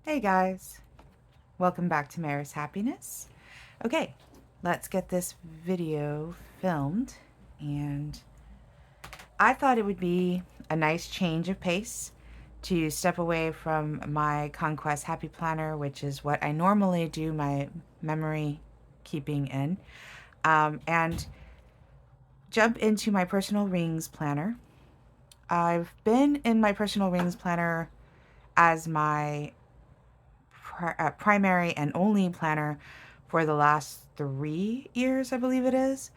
Hey guys, welcome back to Mayor's Happiness. Okay, let's get this video filmed, and I thought it would be a nice change of pace to step away from my Conquest Happy Planner, which is what I normally do my memory keeping in, and jump into my Personal Rings Planner. I've been in my Personal Rings Planner as my primary and only planner for the last 3 years, I believe it is.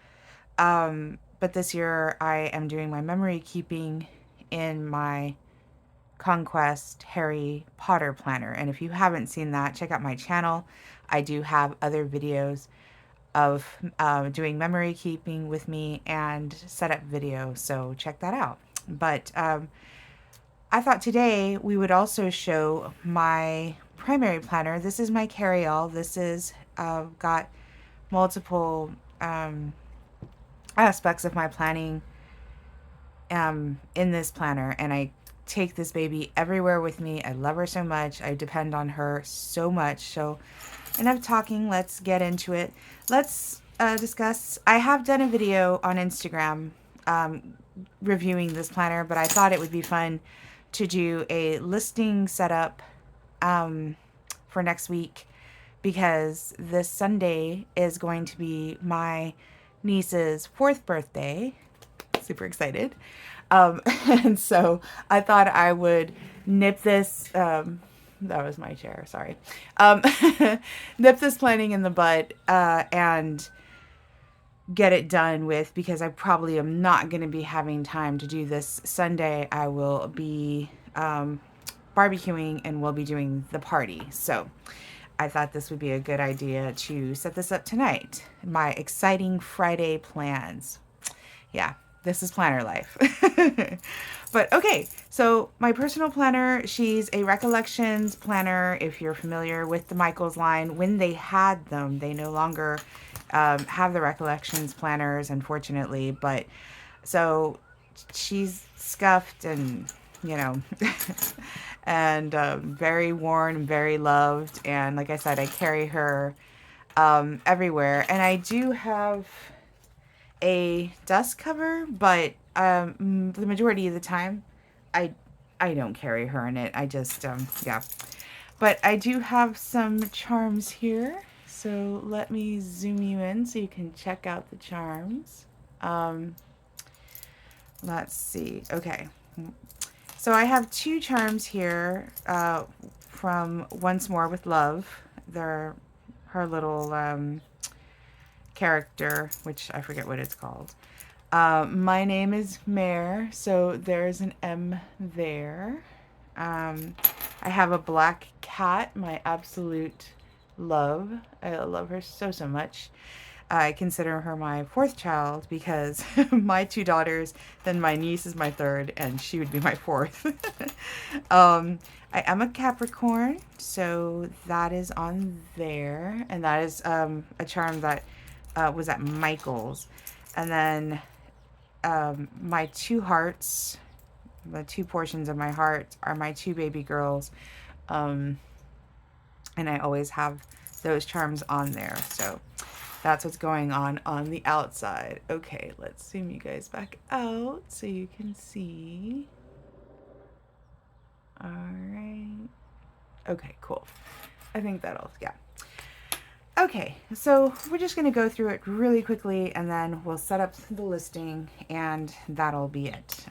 But this year I am doing my memory keeping in my Conquest Harry Potter planner. And if you haven't seen that, check out my channel. I do have other videos of doing memory keeping with me and setup video, so check that out. But I thought today we would also show my primary planner. This is my carry-all. This is got multiple aspects of my planning in this planner, and I take this baby everywhere with me. I love her so much. I depend on her so much. So enough talking. Let's get into it. Let's discuss. I have done a video on Instagram reviewing this planner, but I thought it would be fun to do a listing setup for next week, because this Sunday is going to be my niece's 4th birthday. Super excited. And so I thought I would nip this, that was my chair, sorry. Nip this planning in the bud and get it done with, because I probably am not going to be having time to do this Sunday. I will be barbecuing and we'll be doing the party. So I thought this would be a good idea to set this up tonight. My exciting Friday plans. Yeah, this is planner life. But okay, so my personal planner, she's a Recollections planner. If you're familiar with the Michaels line, when they had them, they no longer have the Recollections planners, unfortunately. But so she's scuffed and, you know, and very worn, very loved. And like I said, I carry her everywhere. And I do have a dust cover, but the majority of the time, I don't carry her in it. I just yeah. But I do have some charms here, so let me zoom you in so you can check out the charms. Let's see. Okay, so I have 2 charms here from Once More with Love. They're her little character, which I forget what it's called. My name is Mare, so there's an M there. I have a black cat, my absolute love. I love her so, so much. I consider her my 4th child, because my 2 daughters, then my niece is my 3rd, and she would be my 4th. I am a Capricorn, so that is on there, and that is a charm that was at Michael's. And then my 2 hearts, the 2 portions of my heart, are my 2 baby girls, and I always have those charms on there. So that's what's going on the outside. Okay, let's zoom you guys back out so you can see. All right. Okay, cool. I think that'll, yeah. Okay, so we're just going to go through it really quickly, and then we'll set up the listing, and that'll be it.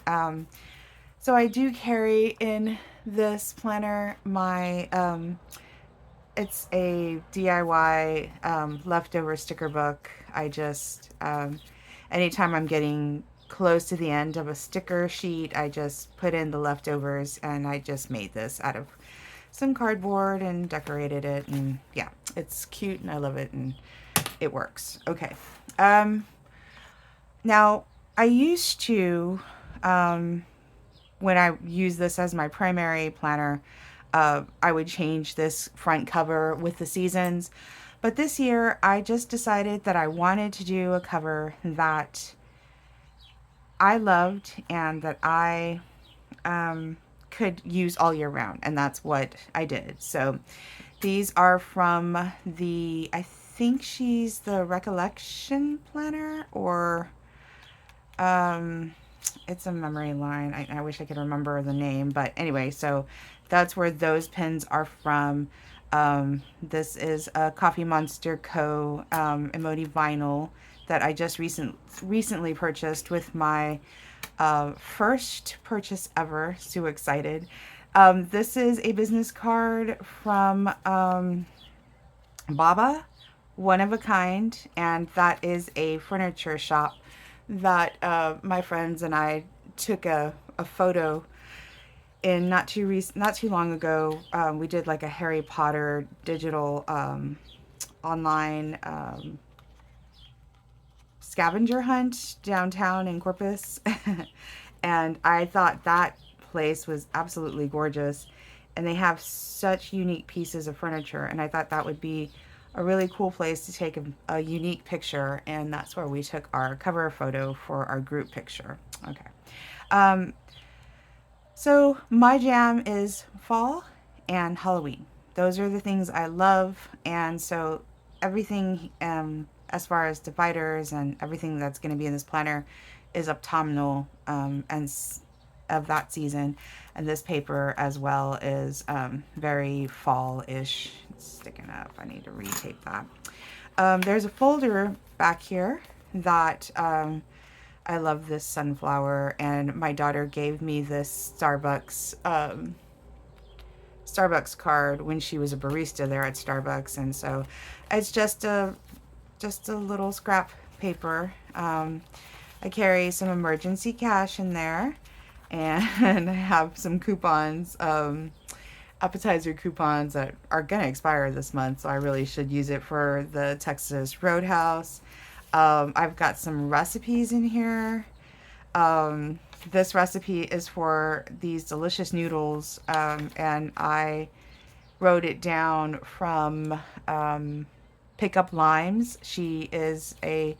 So I do carry in this planner my, it's a DIY leftover sticker book. I just, anytime I'm getting close to the end of a sticker sheet, I just put in the leftovers, and I just made this out of some cardboard and decorated it, and yeah, it's cute and I love it and it works. Okay. Now I used to, when I use this as my primary planner, I would change this front cover with the seasons. But this year I just decided that I wanted to do a cover that I loved and that I could use all year round, and that's what I did. So these are from the, I think she's the Recollection Planner, or it's a memory line. I wish I could remember the name, but anyway, so that's where those pins are from. This is a Coffee Monster Co. Emoji vinyl that I just recently purchased with my first purchase ever. So excited. This is a business card from Baba, one of a kind, and that is a furniture shop that my friends and I took a photo in not too long ago. We did like a Harry Potter digital online scavenger hunt downtown in Corpus. And I thought that place was absolutely gorgeous, and they have such unique pieces of furniture, and I thought that would be a really cool place to take a unique picture, and that's where we took our cover photo for our group picture. Okay. So my jam is fall and Halloween. Those are the things I love, and so everything as far as dividers and everything that's going to be in this planner is autumnal and of that season, and this paper as well is very fall-ish. It's sticking up. I need to retape that. There's a folder back here that I love this sunflower, and my daughter gave me this Starbucks card when she was a barista there at Starbucks, and so it's just a little scrap paper. I carry some emergency cash in there, and I have some coupons, appetizer coupons that are gonna expire this month, so I really should use it for the Texas Roadhouse. I've got some recipes in here. This recipe is for these delicious noodles, and I wrote it down from Pick Up Limes. She is a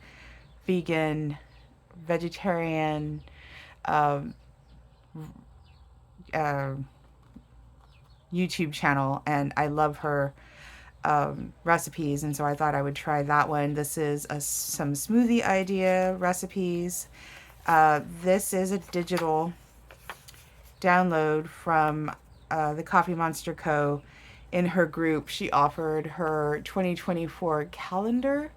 vegetarian YouTube channel, and I love her recipes, and so I thought I would try that one. This is some smoothie idea recipes. This is a digital download from the Coffee Monster Co. In her group, she offered her 2024 calendar,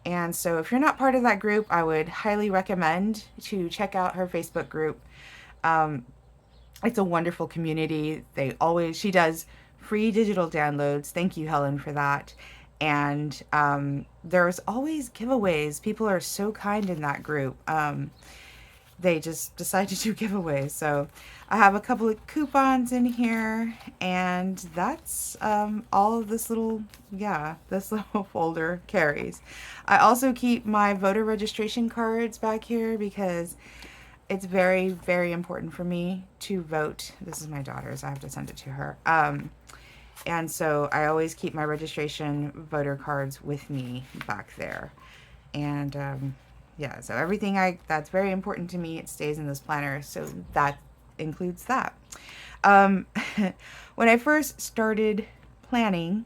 and so if you're not part of that group, I would highly recommend to check out her Facebook group. It's a wonderful community. She does free digital downloads. Thank you, Helen, for that. And there's always giveaways. People are so kind in that group. They just decide to do giveaways. So I have a couple of coupons in here, and that's all of this little folder carries. I also keep my voter registration cards back here because it's very, very important for me to vote. This is my daughter's. I have to send it to her. And so I always keep my registration voter cards with me back there. And yeah, so everything that's very important to me, it stays in this planner. So that includes that. When I first started planning,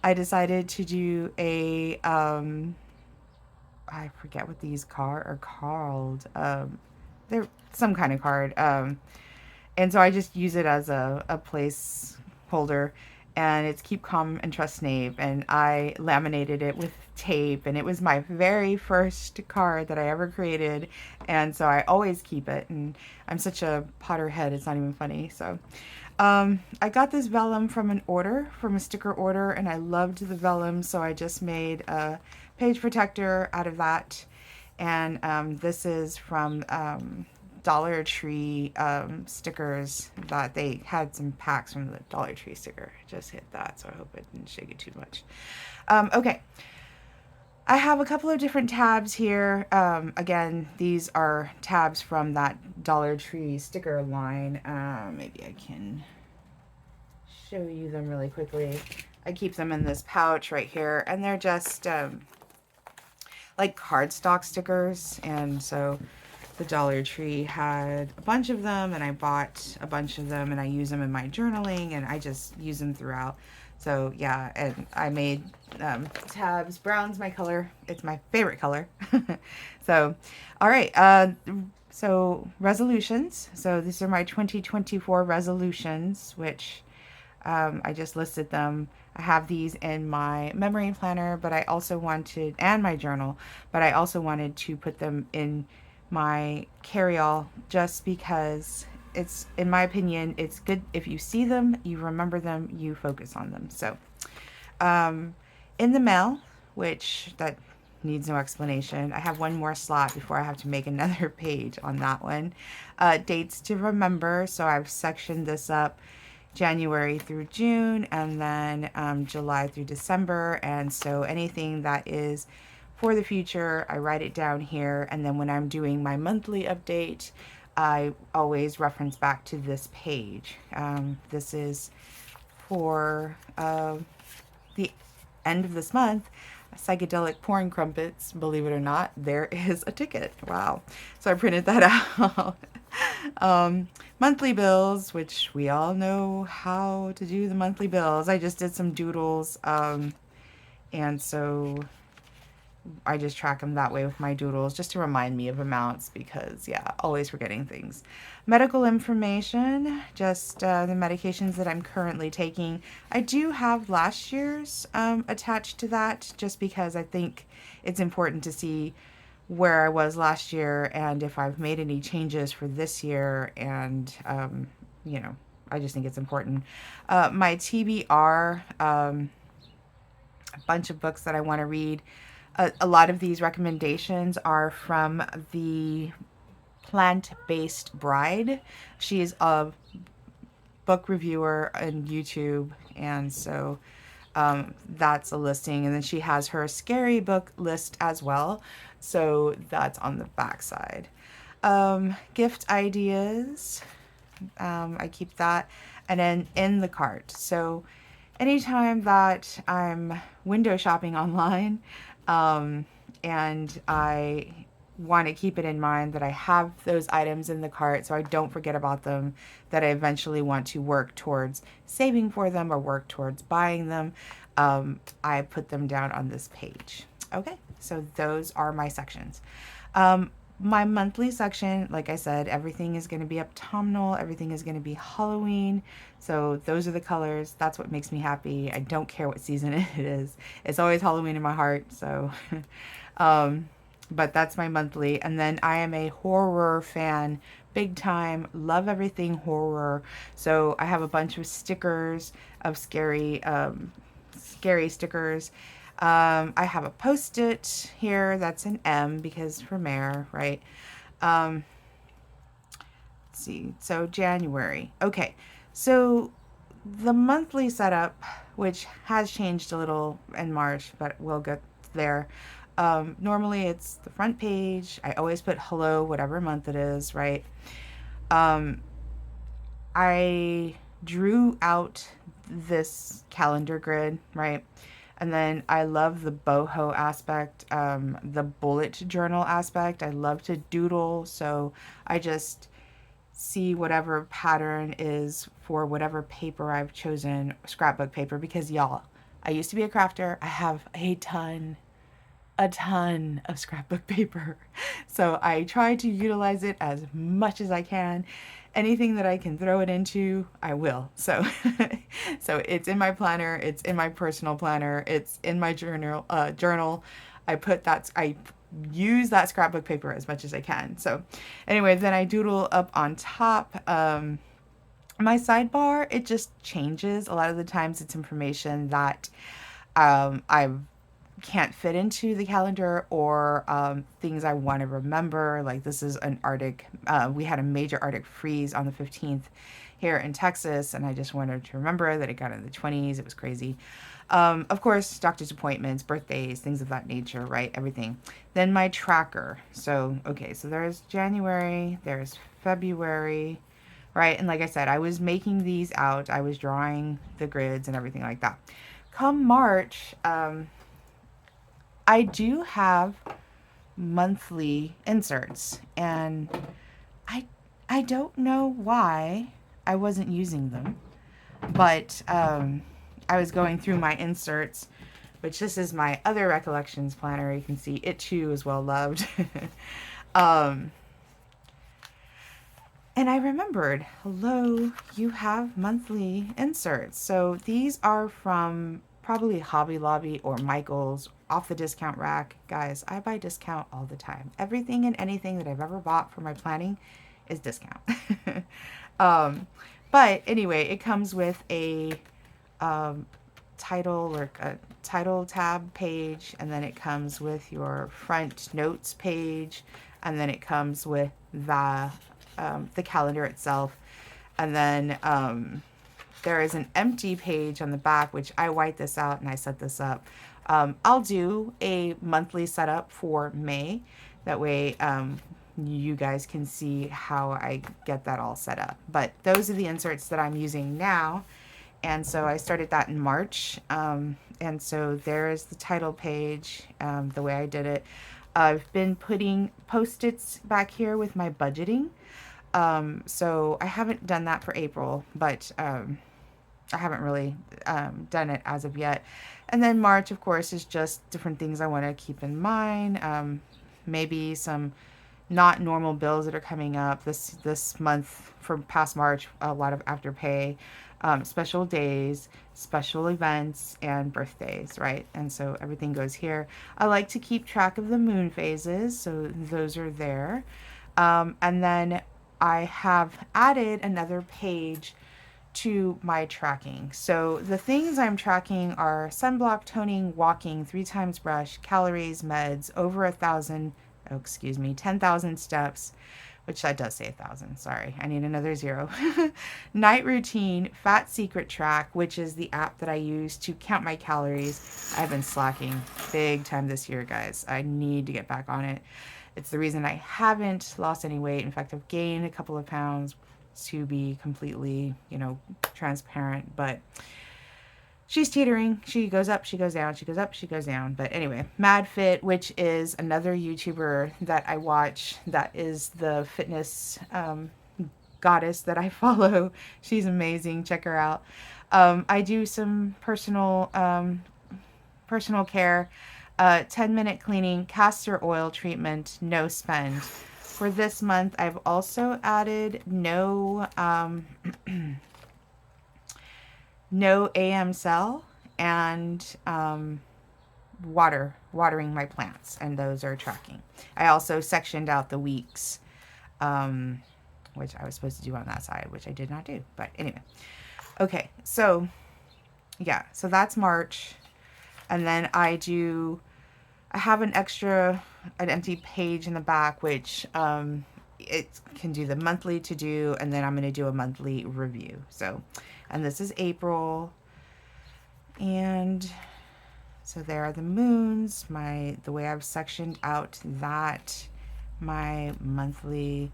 I decided to do a, I forget what these are called. They're some kind of card. And so I just use it as a placeholder, and it's Keep Calm and Trust Nave, and I laminated it with tape, and it was my very first card that I ever created, and so I always keep it, and I'm such a Potterhead, it's not even funny. So I got this vellum from a sticker order, and I loved the vellum, so I just made a page protector out of that. And this is from Dollar Tree stickers that they had some packs from the Dollar Tree sticker. Just hit that, so I hope it didn't shake it too much. Okay. I have a couple of different tabs here. Again, these are tabs from that Dollar Tree sticker line. Maybe I can show you them really quickly. I keep them in this pouch right here, and they're just like cardstock stickers, and so the Dollar Tree had a bunch of them, and I bought a bunch of them, and I use them in my journaling, and I just use them throughout. So yeah, and I made tabs. Brown's my color. It's my favorite color. So, all right. So resolutions. So these are my 2024 resolutions, which I just listed them. I have these in my memory planner, but I also wanted, and my journal, but I also wanted to put them in my carry-all just because it's, in my opinion, it's good if you see them, you remember them, you focus on them. So, in the mail, which that needs no explanation. I have one more slot before I have to make another page on that one. Dates to remember. So I've sectioned this up January through June, and then July through December. And so anything that is for the future, I write it down here. And then when I'm doing my monthly update, I always reference back to this page. This is for the end of this month. Psychedelic porn crumpets, believe it or not, there is a ticket. Wow. So I printed that out. Monthly bills, which we all know how to do the monthly bills. I just did some doodles. And so I just track them that way with my doodles just to remind me of amounts because, yeah, always forgetting things. Medical information, just the medications that I'm currently taking. I do have last year's attached to that just because I think it's important to see where I was last year and if I've made any changes for this year. And, you know, I just think it's important. My TBR, a bunch of books that I want to read. A lot of these recommendations are from the Plant-Based Bride. She is a book reviewer on YouTube, and so that's a listing. And then she has her scary book list as well, so that's on the back side. Gift ideas, I keep that, and then in the cart. So anytime that I'm window shopping online, and I want to keep it in mind that I have those items in the cart so I don't forget about them, that I eventually want to work towards saving for them or work towards buying them, I put them down on this page. Okay, so those are my sections. My monthly section, like I said, everything is going to be autumnal. Everything is going to be Halloween. So those are the colors. That's what makes me happy. I don't care what season it is. It's always Halloween in my heart. So, but that's my monthly. And then I am a horror fan, big time. Love everything horror. So I have a bunch of stickers of scary stickers. I have a Post-it here that's an M because for Mare, right? Let's see. So January. Okay. So the monthly setup, which has changed a little in March, but we'll get there. Normally it's the front page. I always put hello, whatever month it is, right? I drew out this calendar grid, right? And then I love the boho aspect, the bullet journal aspect. I love to doodle, so I just see whatever pattern is for whatever paper I've chosen, scrapbook paper, because y'all, I used to be a crafter. I have a ton of scrapbook paper. So I try to utilize it as much as I can. Anything that I can throw it into, I will. So so it's in my planner, it's in my personal planner, it's in my journal. I use that scrapbook paper as much as I can. So anyway, then I doodle up on top. My sidebar, it just changes. A lot of the times it's information that I've can't fit into the calendar, or things I want to remember. Like this is an Arctic, we had a major Arctic freeze on the 15th here in Texas, and I just wanted to remember that it got in the 20s. It was crazy. Of course, doctor's appointments, birthdays, things of that nature, right? Everything. Then my tracker. So, okay, so there's January, there's February, right? And like I said, I was making these out. I was drawing the grids and everything like that. Come March, I do have monthly inserts, and I I don't know why I wasn't using them, but I was going through my inserts, which this is my other recollections planner. You can see it too is well loved. um, and I remembered, hello, you have monthly inserts. So these are from probably Hobby Lobby or Michael's, off the discount rack. Guys, I buy discount all the time. Everything and anything that I've ever bought for my planning is discount. um, but anyway, it comes with a um, title or a title tab page, and then it comes with your front notes page, and then it comes with the calendar itself, and then there is an empty page on the back, which I white this out and I set this up. I'll do a monthly setup for May. That way you guys can see how I get that all set up. But those are the inserts that I'm using now. And so I started that in March. And so there is the title page, the way I did it. I've been putting Post-its back here with my budgeting. So I haven't done that for April, but I haven't really done it as of yet. And then March, of course, is just different things I want to keep in mind. Maybe some not normal bills that are coming up this month. For past March, a lot of Afterpay, special days, special events, and birthdays, right? And so everything goes here. I like to keep track of the moon phases, so those are there. And then I have added another page to my tracking. So the things I'm tracking are sunblock, toning, walking, 3 times brush, calories, meds, over 1,000, oh, excuse me, 10,000 steps, which that does say 1,000. Sorry, I need another zero. Night routine, Fat Secret Track, which is the app that I use to count my calories. I've been slacking big time this year, guys. I need to get back on it. It's the reason I haven't lost any weight. In fact, I've gained a couple of pounds, to be completely, transparent, but she's teetering. She goes up, she goes down, she goes up, she goes down. But anyway, MadFit, which is another YouTuber that I watch, that is the fitness goddess that I follow. She's amazing. Check her out. I do some personal care, 10-minute cleaning, castor oil treatment, no spend. For this month, I've also added no no AM cell and watering my plants, and those are tracking. I also sectioned out the weeks, which I was supposed to do on that side, which I did not do. But anyway, okay, so yeah, so that's March, and then I have an empty page in the back, which it can do the monthly to do, and then I'm going to do a monthly review. So, and this is April, and so there are the moons, the way I've sectioned out that, my monthly,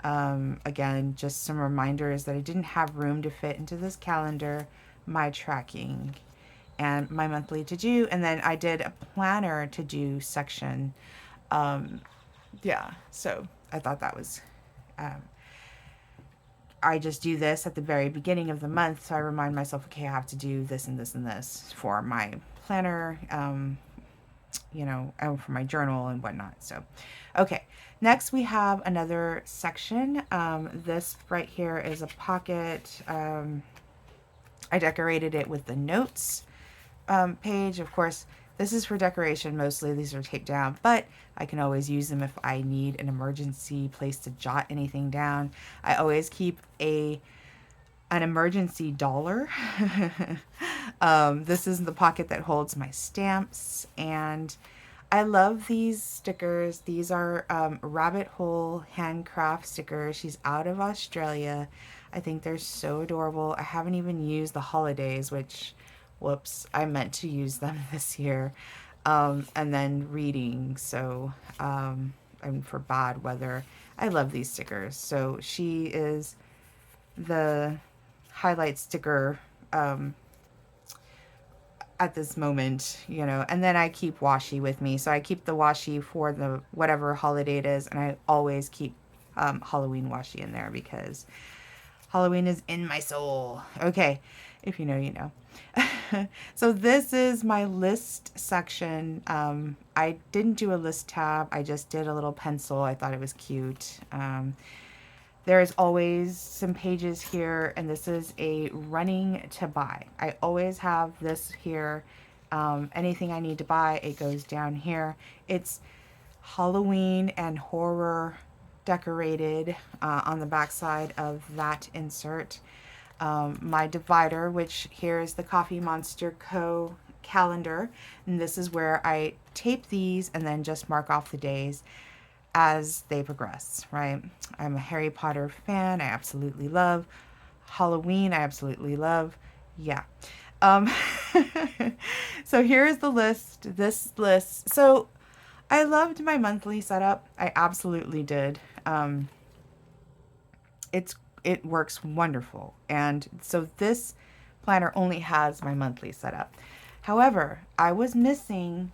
again, just some reminders that I didn't have room to fit into this calendar, my tracking, and my monthly to do. And then I did a planner to do section. Yeah, so I thought that was, I just do this at the very beginning of the month. So I remind myself, okay, I have to do this and this and this for my planner, and for my journal and whatnot. So, okay. Next we have another section. This right here is a pocket. I decorated it with the notes page. Of course, this is for decoration mostly. These are taped down, but I can always use them if I need an emergency place to jot anything down. I always keep an emergency dollar. This is the pocket that holds my stamps, and I love these stickers. These are Rabbit Hole handcraft stickers. She's out of Australia. I think they're so adorable. I haven't even used the holidays, which, whoops, I meant to use them this year. And then reading, so, and for bad weather. I love these stickers. So she is the highlight sticker at this moment, you know. And then I keep washi with me. So I keep the washi for the whatever holiday it is, and I always keep Halloween washi in there because Halloween is in my soul. Okay, if you know, you know. So this is my list section. I didn't do a list tab. I just did a little pencil. I thought it was cute. There is always some pages here, and this is a running to buy. I always have this here. Anything I need to buy, it goes down here. It's Halloween and horror decorated on the back side of that insert. My divider, which here is the Coffee Monster Co. calendar, and this is where I tape these and then just mark off the days as they progress, right? I'm a Harry Potter fan. I absolutely love Halloween. I absolutely love. Yeah. Um, so here is the list, this list. So I loved my monthly setup. I absolutely did. It works wonderful. And so this planner only has my monthly setup. However, I was missing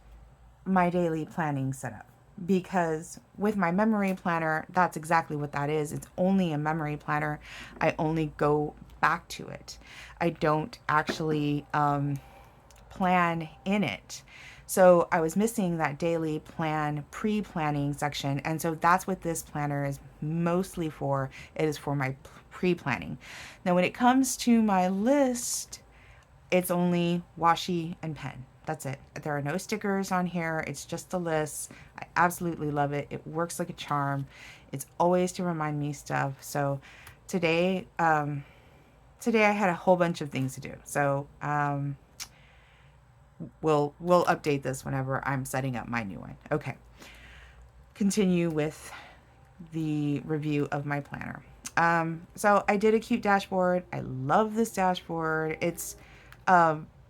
my daily planning setup because with my memory planner, that's exactly what that is. It's only a memory planner. I only go back to it. I don't actually plan in it. So I was missing that daily plan, pre-planning section. And so that's what this planner is mostly for. It is for my pre-planning. Now, when it comes to my list, it's only washi and pen. That's it. There are no stickers on here. It's just a list. I absolutely love it. It works like a charm. It's always to remind me stuff. So today, today I had a whole bunch of things to do. So we'll update this whenever I'm setting up my new one. Okay. Continue with the review of my planner. So I did a cute dashboard. I love this dashboard. It's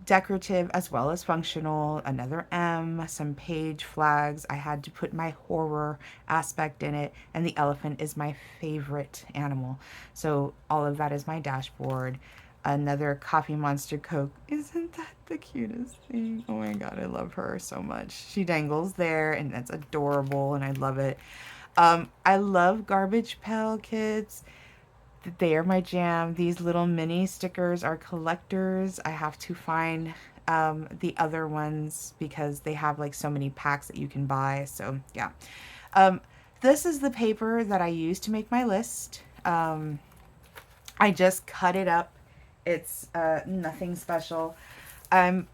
decorative as well as functional. Another M, some page flags. I had to put my horror aspect in it, and the elephant is my favorite animal. So all of that is my dashboard. Another Coffee Monster Coke. Isn't that the cutest thing? Oh my god, I love her so much. She dangles there, and that's adorable, and I love it. I love Garbage Pail Kids. They are my jam. These little mini stickers are collectors. I have to find the other ones because they have like so many packs that you can buy. So yeah. This is the paper that I use to make my list. I just cut it up. It's nothing special. I'm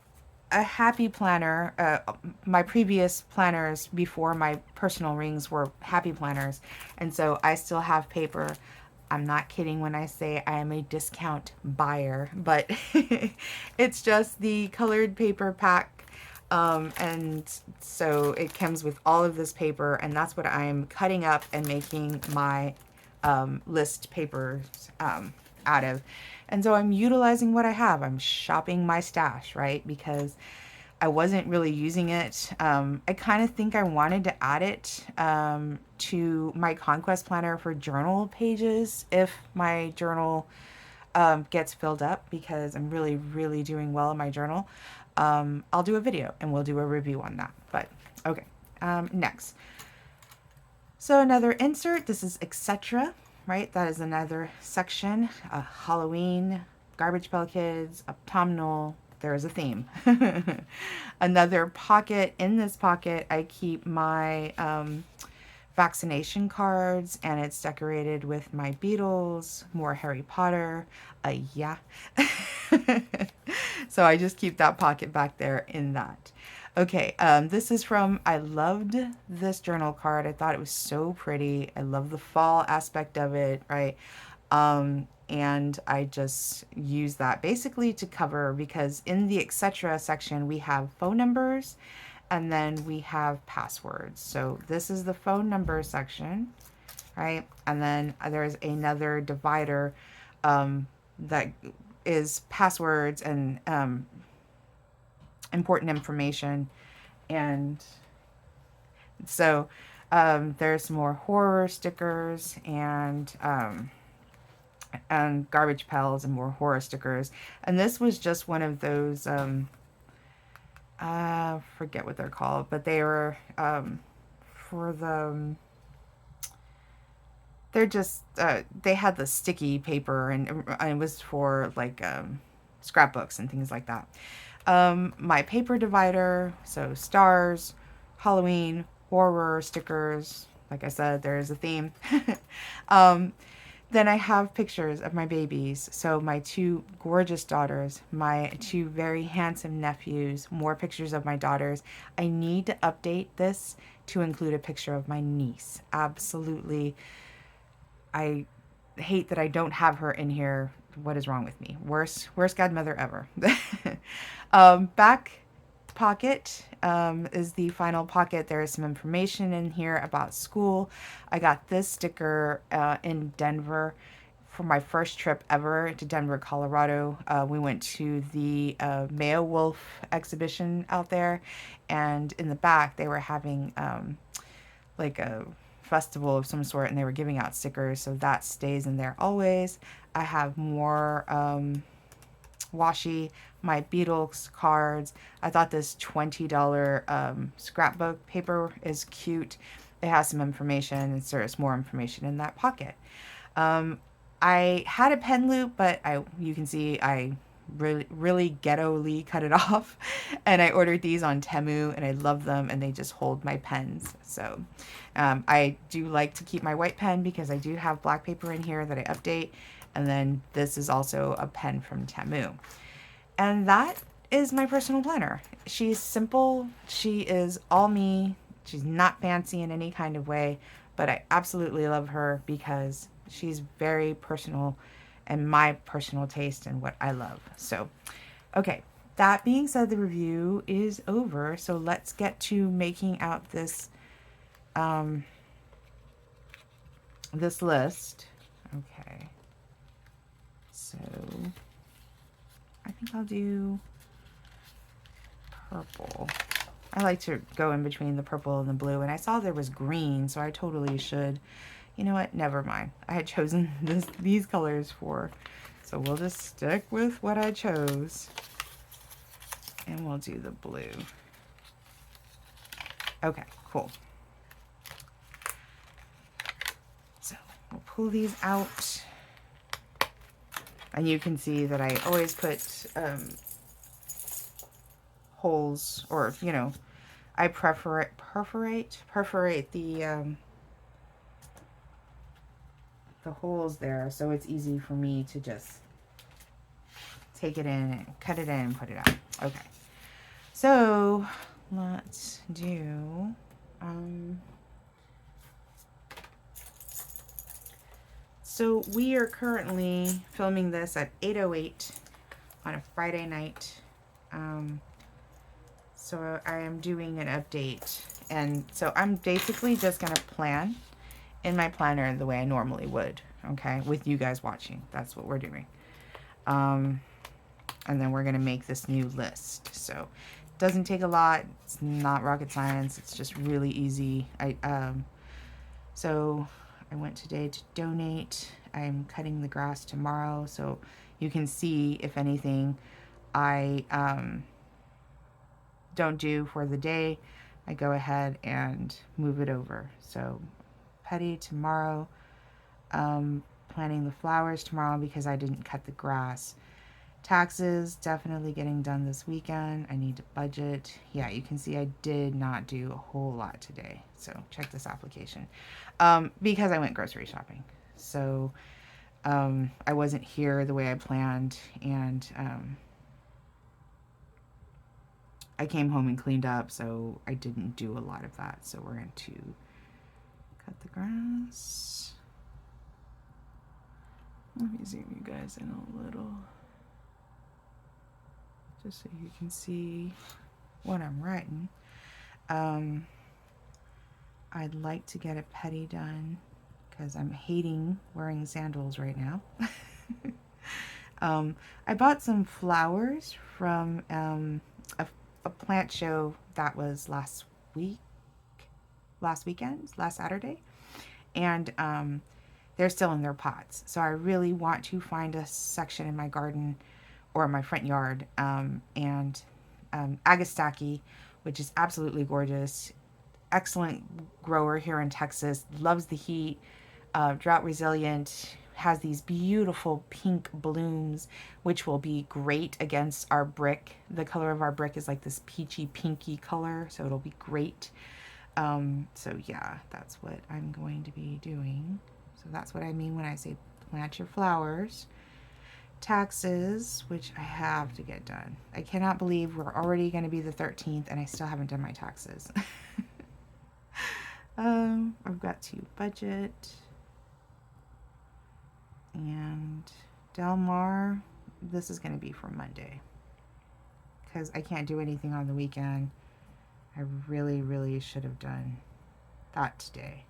a happy planner. My previous planners before my personal rings were happy planners. And so I still have paper. I'm not kidding when I say I am a discount buyer, but it's just the colored paper pack. And so it comes with all of this paper, and that's what I'm cutting up and making my list papers out of. And so I'm utilizing what I have. I'm shopping my stash, right? Because I wasn't really using it. I kind of think I wanted to add it to my Conquest Planner for journal pages if my journal gets filled up, because I'm really, really doing well in my journal. I'll do a video and we'll do a review on that. But okay, next. So another insert, this is etc., right? That is another section. Halloween, Garbage Pail Kids, autumnal. There is a theme. Another pocket. In this pocket, I keep my vaccination cards, and it's decorated with my Beatles, more Harry Potter. Yeah. So I just keep that pocket back there in that. Okay, this is from, I loved this journal card. I thought it was so pretty. I love the fall aspect of it, right? And I just use that basically to cover, because in the etc. section we have phone numbers and then we have passwords. So this is the phone number section, right? And then there's another divider that is passwords and important information. And so there's more horror stickers and garbage pails and more horror stickers. And this was just one of those Forget what they're called, but they were for the they're just they had the sticky paper, and it was for like scrapbooks and things like that. My paper divider, so stars, Halloween, horror stickers. Like I said, there is a theme. um, then I have pictures of my babies. So my two gorgeous daughters, my two very handsome nephews, more pictures of my daughters. I need to update this to include a picture of my niece. Absolutely. I hate that I don't have her in here. What is wrong with me? Worst godmother ever. Back pocket is the final pocket. There is some information in here about school. I got this sticker in Denver for my first trip ever to Denver, Colorado. We went to the Mayo Wolf exhibition out there, and in the back they were having like a festival of some sort, and they were giving out stickers, so that stays in there always. I have more washi, my Beatles cards. I thought this $20 scrapbook paper is cute. It has some information, and there's more information in that pocket. Um, I had a pen loop, but you can see I really ghetto-ly cut it off, and I ordered these on Temu, and I love them, and they just hold my pens. So I do like to keep my white pen because I do have black paper in here that I update, and then this is also a pen from Temu. And that is my personal planner. She's simple. She is all me. She's not fancy in any kind of way, but I absolutely love her because she's very personal and my personal taste and what I love. So, okay. That being said, the review is over. So let's get to making out this list. Okay. So I think I'll do purple. I like to go in between the purple and the blue, and I saw there was green, so I totally should. You know what? Never mind. I had chosen these colors for, so we'll just stick with what I chose, and we'll do the blue. Okay, cool. So we'll pull these out, and you can see that I always put holes, or I perforate the holes there, so it's easy for me to just take it in and cut it in and put it out. Okay, so let's do so we are currently filming this at 8:08 on a Friday night. So I am doing an update, and so I'm basically just gonna plan in my planner the way I normally would, okay, with you guys watching. That's what we're doing. And then we're gonna make this new list. So it doesn't take a lot. It's not rocket science. It's just really easy. So I went today to donate. I'm cutting the grass tomorrow, so you can see if anything I don't do for the day, I go ahead and move it over. So petty tomorrow, planting the flowers tomorrow because I didn't cut the grass. Taxes definitely getting done this weekend. I need to budget. Yeah, you can see I did not do a whole lot today, so check this application, because I went grocery shopping. So I wasn't here the way I planned, and I came home and cleaned up, so I didn't do a lot of that. So we're going to cut the grass. Let me zoom you guys in a little, just so you can see what I'm writing. I'd like to get a petty done because I'm hating wearing sandals right now. I bought some flowers from a plant show that was last Saturday, and they're still in their pots. So I really want to find a section in my garden or my front yard and Agastaki, which is absolutely gorgeous. Excellent grower here in Texas, loves the heat, drought resilient, has these beautiful pink blooms, which will be great against our brick. The color of our brick is like this peachy pinky color, so it'll be great. So yeah, that's what I'm going to be doing. So that's what I mean when I say plant your flowers. Taxes, which I have to get done. I cannot believe we're already going to be the 13th and I still haven't done my taxes. I've got to budget. And Del Mar, this is going to be for Monday. Because I can't do anything on the weekend. I really, really should have done that today.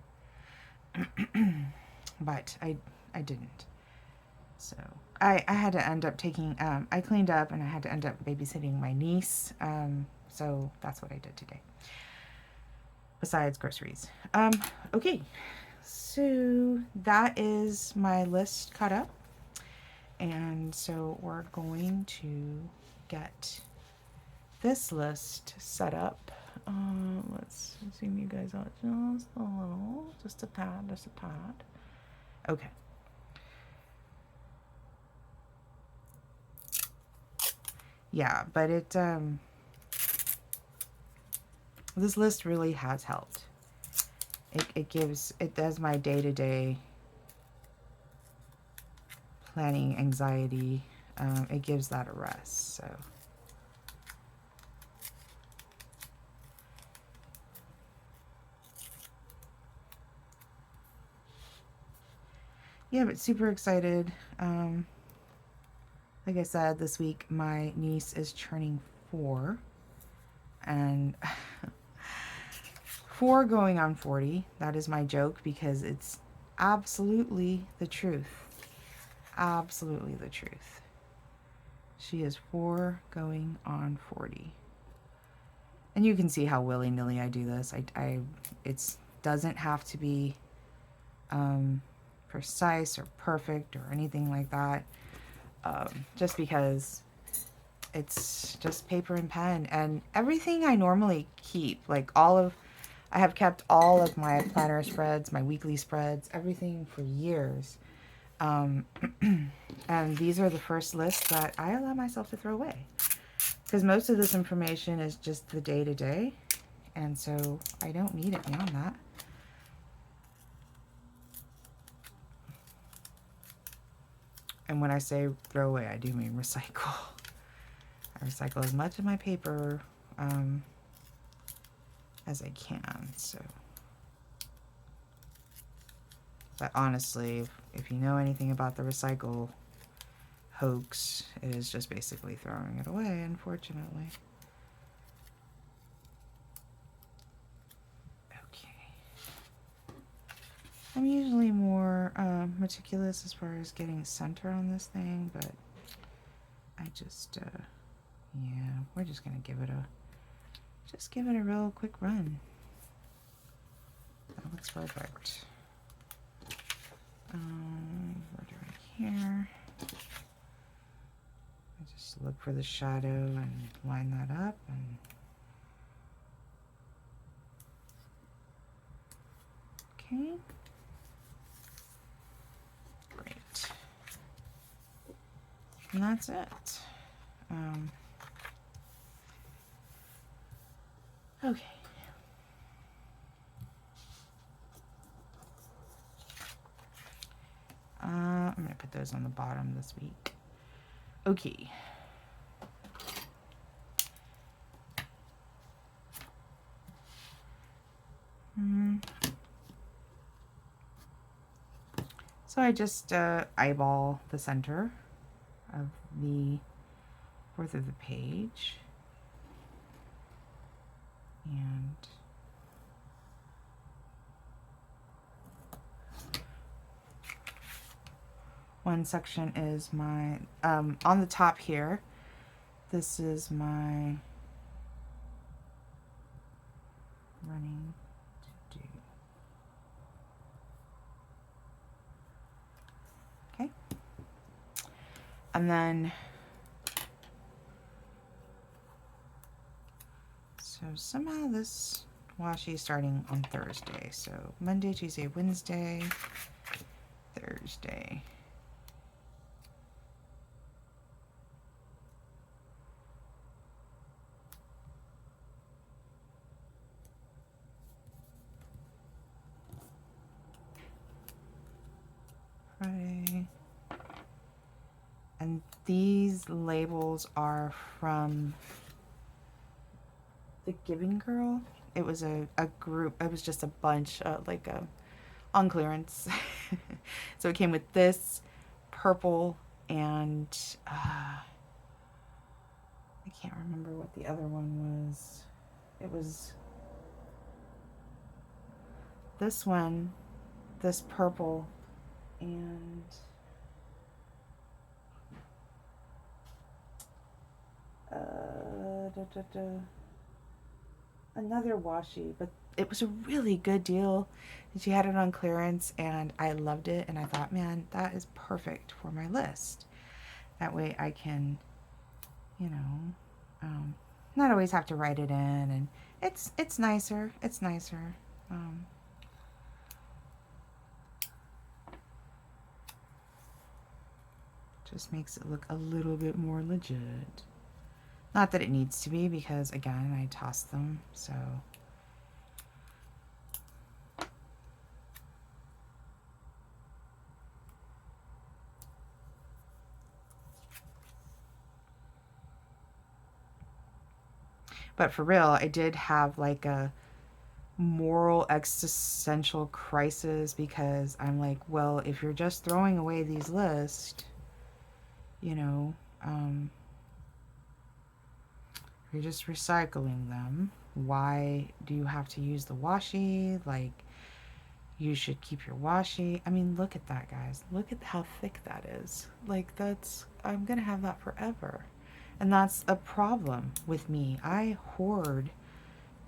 But I didn't. So I had to end up taking, I cleaned up and I had to end up babysitting my niece. So that's what I did today. Besides groceries. Okay. So that is my list cut up. And so we're going to get this list set up. Let's zoom you guys out just a little, just a tad. Okay. Yeah, but this list really has helped. It does my day-to-day planning anxiety. It gives that a rest, so. Yeah, but super excited. Like I said, this week my niece is turning 4. And 4 going on 40. That is my joke because it's absolutely the truth. Absolutely the truth. She is 4 going on 40. And you can see how willy-nilly I do this. It doesn't have to be precise or perfect or anything like that. Just because it's just paper and pen. And everything I normally keep, like I have kept all of my planner spreads, my weekly spreads, everything for years. And these are the first lists that I allow myself to throw away. Because most of this information is just the day-to-day. And so I don't need it beyond that. And when I say throw away, I do mean recycle. I recycle as much of my paper as I can. So, but honestly, if you know anything about the recycle hoax, it is just basically throwing it away, unfortunately. Okay. I'm usually more meticulous as far as getting center on this thing, but I just, yeah, we're just gonna give it a real quick run. That looks perfect. We're doing here. I just look for the shadow and line that up, and okay. Great. And that's it. Okay. I'm going to put those on the bottom this week. Okay. So I just eyeball the center of the fourth of the page. And one section is my, on the top here, this is my running to do. Okay. And then So somehow this washi is starting on Thursday. So Monday, Tuesday, Wednesday, Thursday. Friday. And these labels are from The Giving Girl. It was a group, it was just a bunch, on clearance. So it came with this purple and I can't remember what the other one was. It was this one, this purple, and another washi, but it was a really good deal. And she had it on clearance and I loved it. And I thought, man, that is perfect for my list. That way I can, you know, not always have to write it in, and it's nicer. It's nicer. Just makes it look a little bit more legit. Not that it needs to be, because again, I tossed them, so. But for real, I did have like a moral existential crisis, because I'm like, well, if you're just throwing away these lists, you know, you're just recycling them. Why do you have to use the washi? Like, you should keep your washi. I mean, look at that, guys. Look at how thick that is. Like, that's, I'm gonna have that forever. And that's a problem with me. I hoard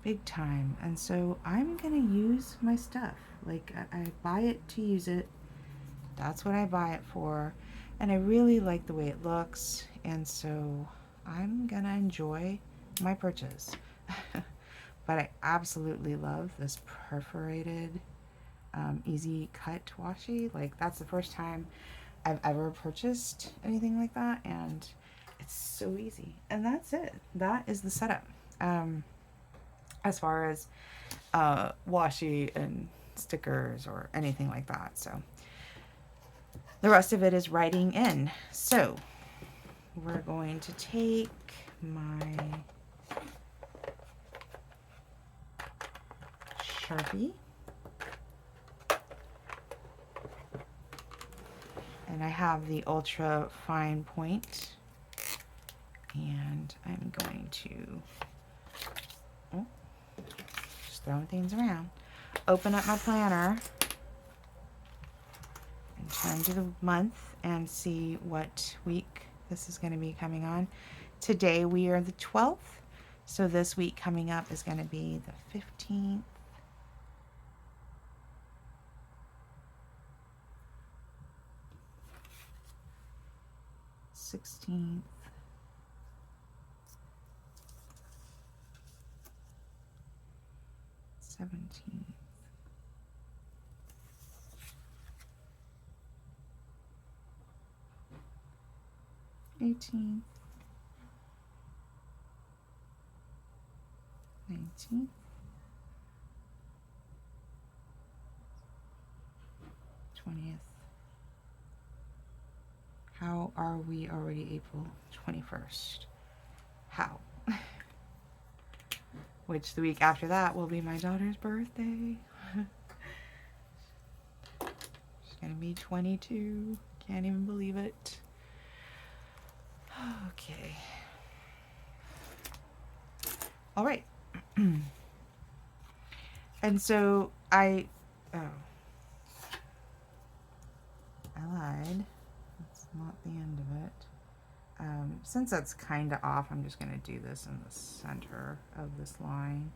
big time. And so I'm gonna use my stuff. Like, I buy it to use it. That's what I buy it for. And I really like the way it looks. And so I'm gonna enjoy my purchase. But I absolutely love this perforated easy cut washi. Like, that's the first time I've ever purchased anything like that, and it's so easy. And that's it. That is the setup. As far as washi and stickers or anything like that. So the rest of it is writing in. So we're going to take my Sharpie, and I have the ultra fine point, and I'm going to just throwing things around, open up my planner and turn to the month and see what week this is going to be coming on. Today we are the 12th, so this week coming up is going to be the 15th. 16th, 17th, 18th, 19th, 20th. How are we already April 21st? How? Which the week after that will be my daughter's birthday. She's gonna be 22. Can't even believe it. Okay. All right. And so I lied. That's not the end of it. Since that's kind of off, I'm just going to do this in the center of this line.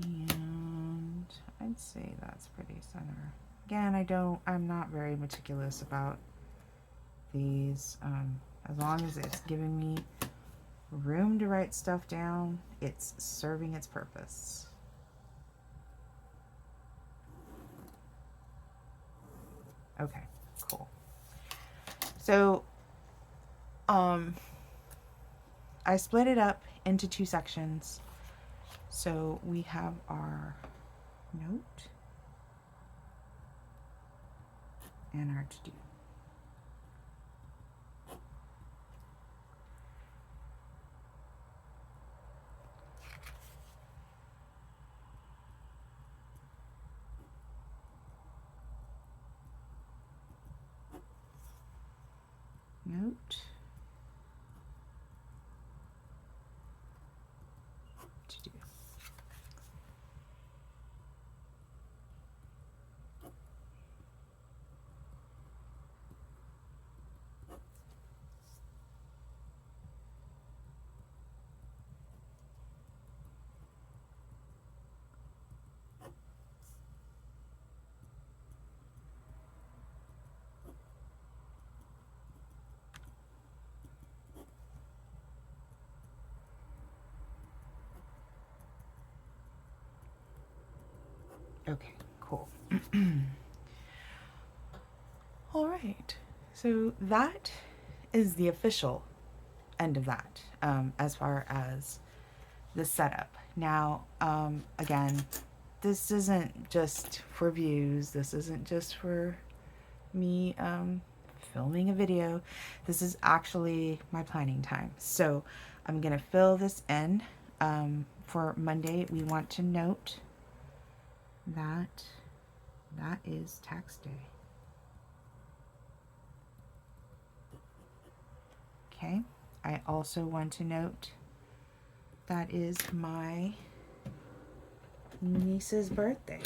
And I'd say that's pretty center. Again, I'm not very meticulous about these. As long as it's giving me room to write stuff down, it's serving its purpose. Okay, cool. So, I split it up into 2 sections. So we have our note and our to-do. Note, to-do. Okay, cool. All right, so that is the official end of that, as far as the setup. Now, again, this isn't just for views. This isn't just for me filming a video. This is actually my planning time. So I'm gonna fill this in. For Monday, we want to note that that is tax day. Okay, I also want to note that is my niece's birthday.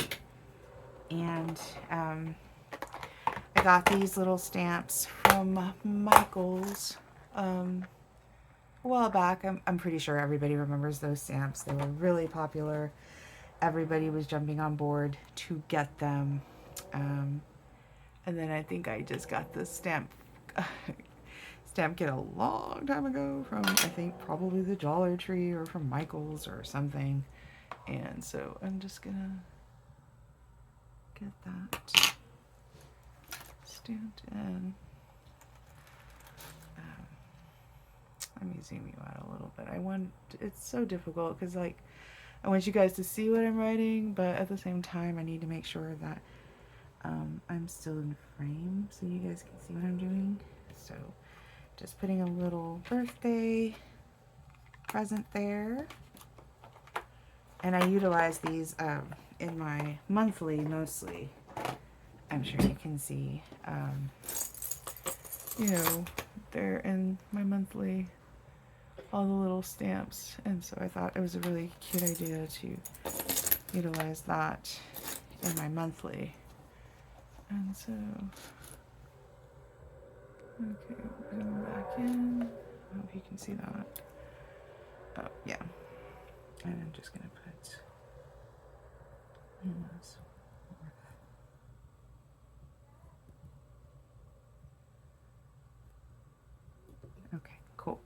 And I got these little stamps from Michael's a while back. I'm pretty sure everybody remembers those stamps. They were really popular. Everybody was jumping on board to get them. And then I think I just got this stamp kit a long time ago from, I think, probably the Dollar Tree or from Michael's or something. And so I'm just gonna get that stamped in. Let me zoom you out a little bit. It's so difficult because, like, I want you guys to see what I'm writing, but at the same time, I need to make sure that I'm still in frame so you guys can see what I'm doing. So just putting a little birthday present there. And I utilize these in my monthly mostly. I'm sure you can see, you know, they're in my monthly, all the little stamps. And so I thought it was a really cute idea to utilize that in my monthly. And so, okay, zoom back in. I hope you can see that. Oh, yeah. And I'm just going to put this. Okay, cool.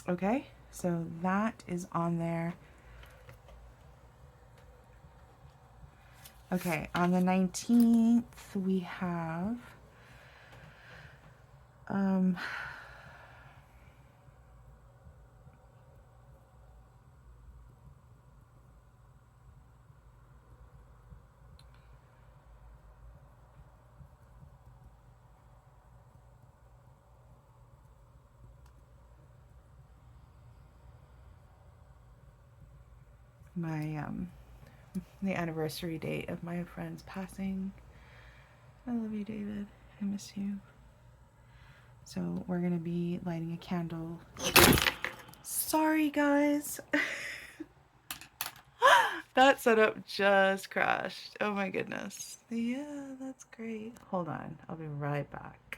Okay, so that is on there. Okay, on the 19th, we have my the anniversary date of my friend's passing. I love you, David. I miss you. So we're gonna be lighting a candle. Sorry, guys. That setup just crashed. Oh my goodness. Yeah, that's great. Hold on. I'll be right back.